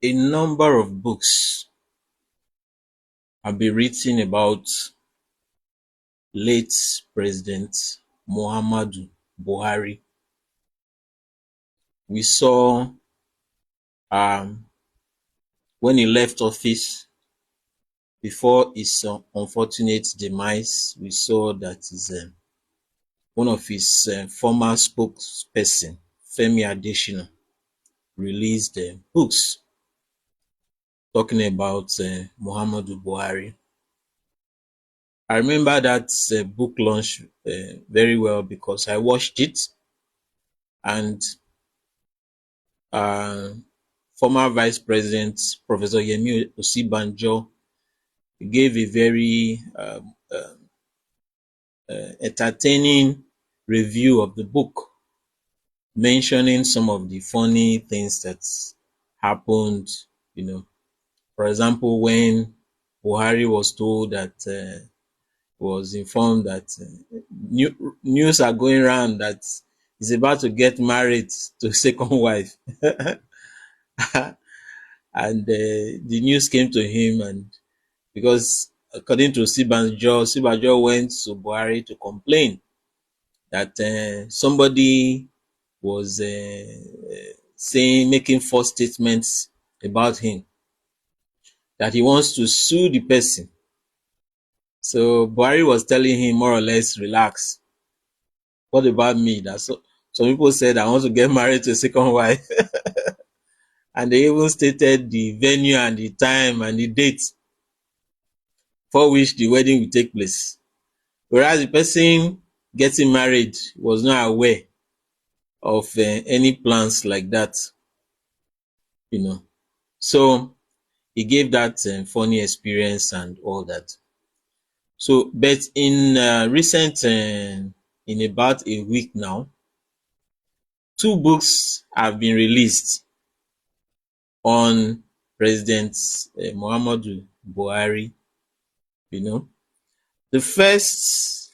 A number of books have been written about late President Muhammadu Buhari. We saw um, when he left office before his unfortunate demise, we saw that one of his former spokesperson, Femi Adesina, released books talking about Muhammadu Buhari. I remember that book launch very well because I watched it, and uh, former Vice President Professor Yemi Osibanjo gave a very entertaining review of the book, mentioning some of the funny things that happened. You know, for example, when Buhari was told that was informed that news are going around that he's about to get married to a second wife. And the news came to him, and because according to Sibanjo went to Buhari to complain that somebody was making false statements about him, that he wants to sue the person. So Buhari was telling him more or less, relax. What about me? Some people said I want to get married to a second wife. And they even stated the venue and the time and the date for which the wedding will take place. Whereas the person getting married was not aware of any plans like that, you know. So he gave that funny experience and all that. So, but in in about a week now, two books have been released on President Muhammadu Buhari. You know, the first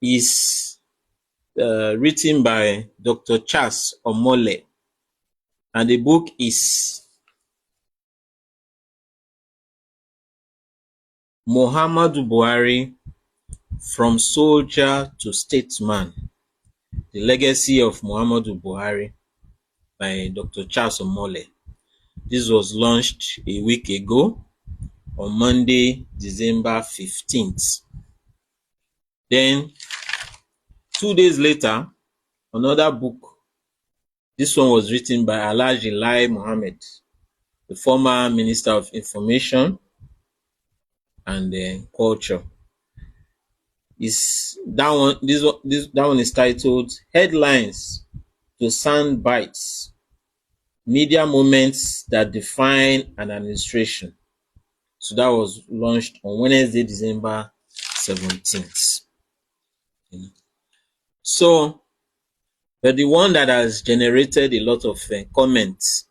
is written by Dr. Charles Omole, and the book is Muhammadu Buhari, From Soldier to Statesman: The Legacy of Muhammadu Buhari, by Dr. Charles Omole. This was launched a week ago on Monday, December 15th. Then 2 days later, another book. This one was written by Alhaji Lai Mohammed, the former Minister of Information and Culture. That one is titled Headlines to Sound Bites: Media Moments That Define an Administration. So that was launched on Wednesday, December 17th. So, but the one that has generated a lot of comments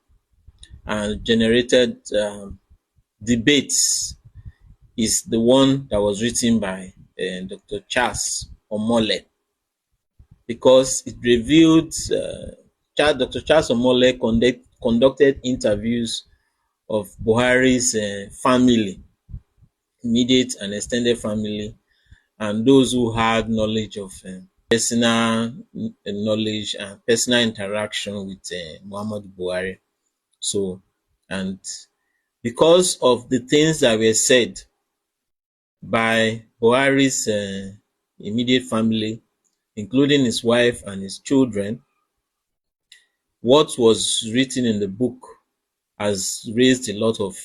and generated debates is the one that was written by Dr. Charles Omole, because it revealed Dr. Charles Omole conducted interviews of Buhari's family, immediate and extended family, and those who had knowledge of personal knowledge and personal interaction with Muhammadu Buhari. So, and because of the things that were said by Buhari's immediate family, including his wife and his children, what was written in the book has raised a lot of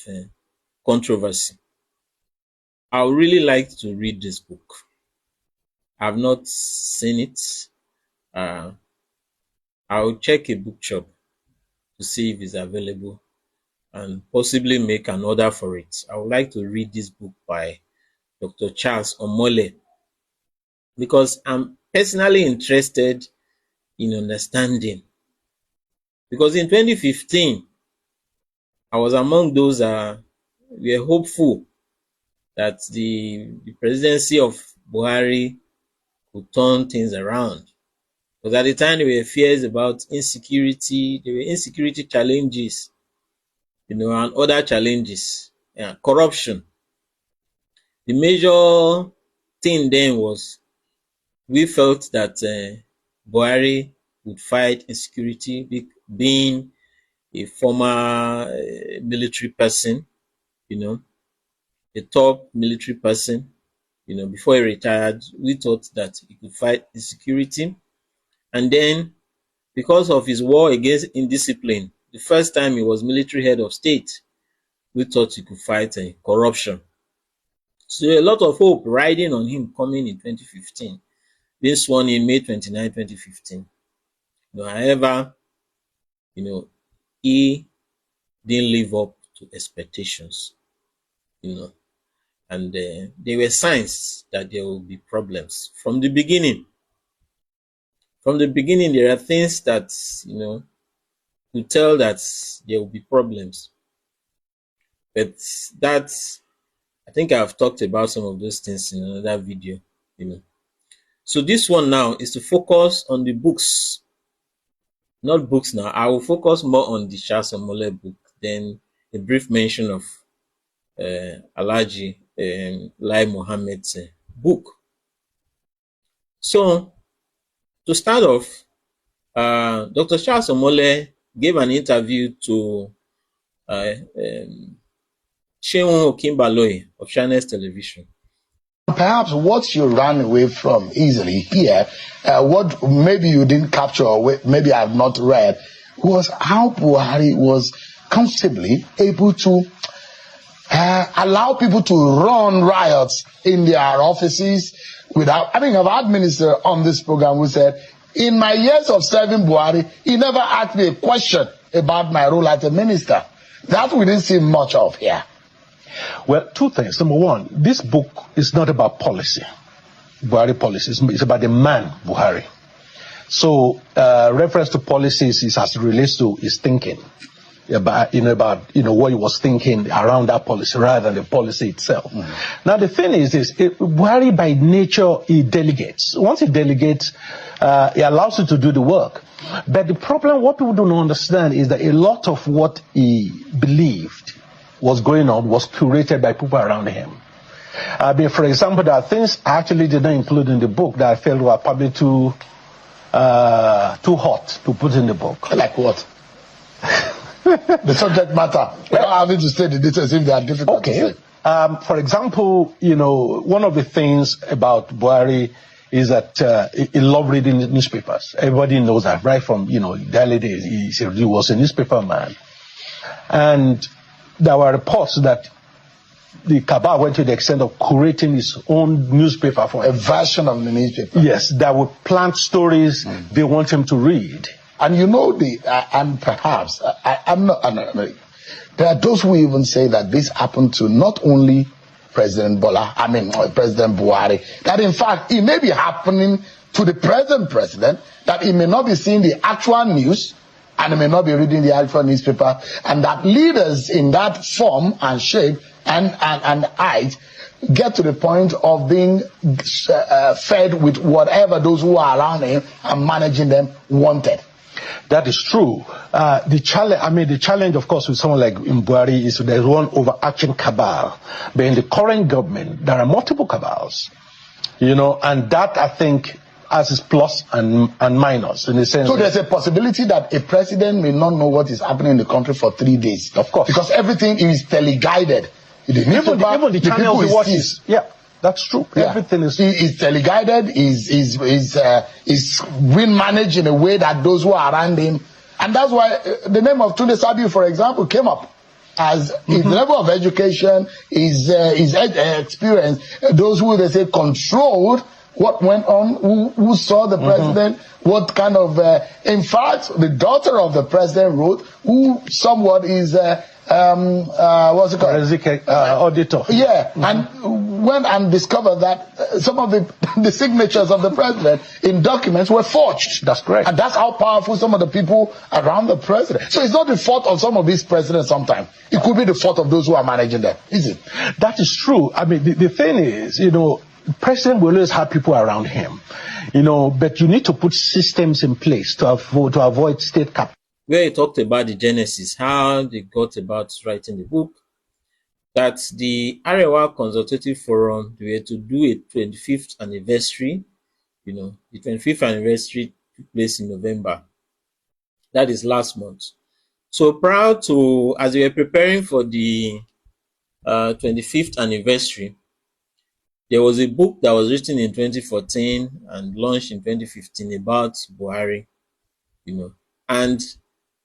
controversy. I would really like to read this book. I've not seen it. I'll check a bookshop to see if it's available and possibly make an order for it. I would like to read this book by Dr. Charles Omole, because I'm personally interested in understanding. Because in 2015, I was among those were hopeful that the presidency of Buhari could turn things around. Because at the time there were fears about insecurity, there were insecurity challenges and other challenges. Yeah, corruption. The major thing then was we felt that Buhari would fight insecurity, being a former military person, you know, a top military person, before he retired. We thought that he could fight insecurity. And then, because of his war against indiscipline, the first time he was military head of state, we thought he could fight corruption. So a lot of hope riding on him coming in 2015, being sworn in May 29, 2015. However, he didn't live up to expectations, and there were signs that there will be problems from the beginning. From the beginning, there are things that, to tell that there will be problems. But that's, I think I've talked about some of those things in another video, So this one now is to focus on the books, not books now. I will focus more on the Charles Omole book, then a brief mention of Alhaji Lai Mohammed's book. So, to start off, Dr. Charles Omole gave an interview to Seun Okinbaloye of Channels Television. Perhaps what you ran away from easily here, what maybe you didn't capture or maybe I have not read, was how Buhari was comfortably able to allow people to run riots in their offices without. I think I've had minister on this program who said, in my years of serving Buhari, he never asked me a question about my role as a minister. That we didn't see much of here. Well, two things. Number one, this book is not about policy, Buhari policy. It's about the man, Buhari. So, reference to policies is as it relates to his thinking about what he was thinking around that policy rather than the policy itself. Now, the thing is this: Buhari by nature he delegates. Once he delegates, he allows you to do the work. But the problem, what people don't understand, is that a lot of what he believed was going on was curated by people around him. I mean, for example, there are things I actually did not include in the book that I felt were probably too hot to put in the book. Like what? The subject matter. Without having to say the details if they are difficult to say. For example, one of the things about Buhari is that he loved reading newspapers. Everybody knows that, right from, the early days. He was a newspaper man. And there were reports that the cabal went to the extent of curating his own newspaper for him. A version of the newspaper. Yes, that would plant stories they want him to read. And and perhaps, I'm not, there are those who even say that this happened to not only President Buhari, that in fact it may be happening to the present president, that he may not be seeing the actual news, and he may not be reading the actual newspaper, and that leaders in that form and shape and height get to the point of being fed with whatever those who are around him and managing them wanted. That is true. The challenge, of course, with someone like Buhari is there's one overarching cabal. But in the current government, there are multiple cabals, and that, I think, has its plus and minus in the sense. So there's a possibility that a president may not know what is happening in the country for 3 days. Of course. Because everything is teleguided. Even the channels he watches. Yeah. That's true. Yeah. Everything is teleguided, is being managed in a way that those who are around him, and that's why the name of Tunde Sabiu, for example, came up as his level of education, his experience, those who they say controlled what went on, who saw the president, what kind of, in fact, the daughter of the president wrote, who somewhat is, what's it called? Auditor. Yeah, and went and discovered that some of the signatures of the president in documents were forged. That's correct. And that's how powerful some of the people around the president. So it's not the fault of some of these presidents sometimes. It could be the fault of those who are managing them, is it? That is true. I mean, the thing is, the president will always have people around him, but you need to put systems in place to avoid state cap. where he talked about the genesis, how they got about writing the book, that the Arewa Consultative Forum, they were to do a 25th anniversary. The 25th anniversary took place in November. That is last month. So prior to, as we were preparing for the 25th anniversary, there was a book that was written in 2014 and launched in 2015 about Buhari, and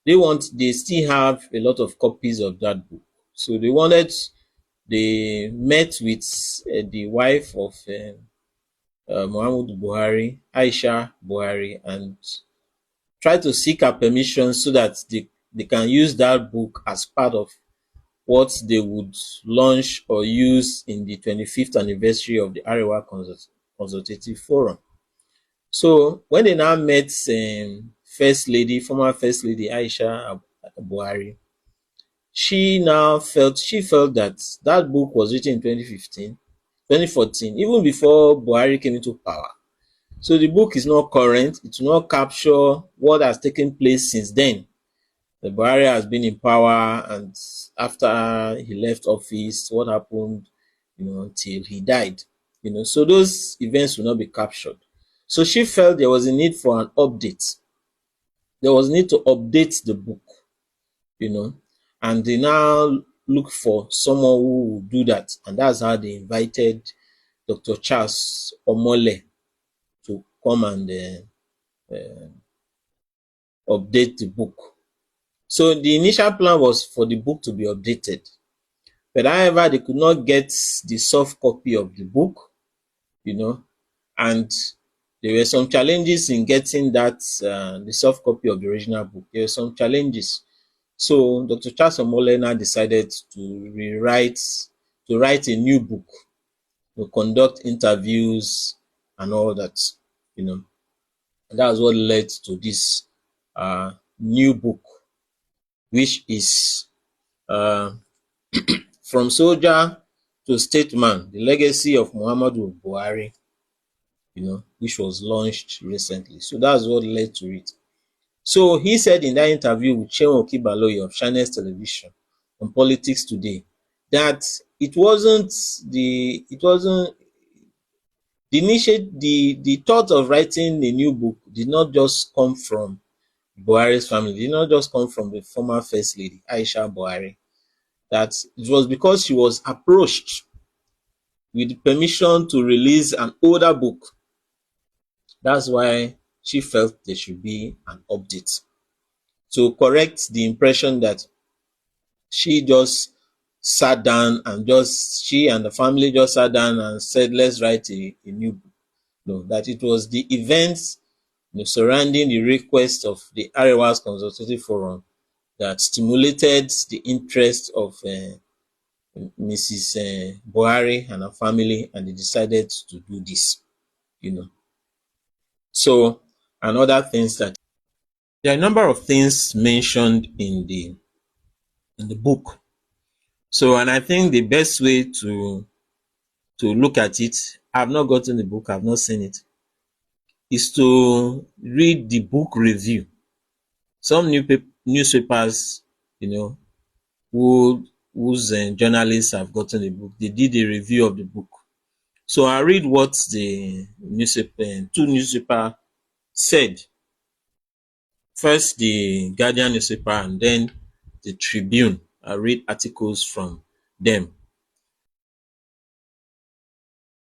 they still have a lot of copies of that book. So they met with the wife of Muhammadu Buhari, Aisha Buhari, and tried to seek her permission so that they can use that book as part of what they would launch or use in the 25th anniversary of the Arewa Consultative Forum. So when they now met former First Lady Aisha Buhari, she felt that that book was written in 2014, even before Buhari came into power. So the book is not current. It will not capture what has taken place since then. The Buhari has been in power, and after he left office, what happened, until he died. So those events will not be captured. So she felt there was a need for an update. There was a need to update the book, and they now look for someone who will do that. And that's how they invited Dr. Charles Omole to come and update the book. So the initial plan was for the book to be updated. But however, they could not get the soft copy of the book, and there were some challenges in getting that the soft copy of the original book. There were some challenges. So Dr. Charles Omolena decided to write a new book, to conduct interviews and all that, And that's what led to this new book, which is From Soldier to Statesman, the Legacy of Muhammadu Buhari, which was launched recently. So that's what led to it. So he said in that interview with Seun Okibaloye of Channels Television on Politics Today that it wasn't the thought of writing a new book did not just come from Buhari's family, did not just come from the former First Lady Aisha Buhari. That it was because she was approached with permission to release an older book. That's why she felt there should be an update to correct the impression that she just sat down and she and the family just sat down and said, let's write a new book. No, that it was the events surrounding the request of the Arewa's Consultative Forum that stimulated the interest of Mrs. Buhari and her family, and they decided to do this, So, and other things that there are a number of things mentioned in the book. So, and I think the best way to look at it, I've not gotten the book, I've not seen it, is to read the book review. Some newspapers, whose journalists have gotten the book, they did a review of the book. So I read what the two newspaper said. First the Guardian newspaper and then the Tribune. I read articles from them.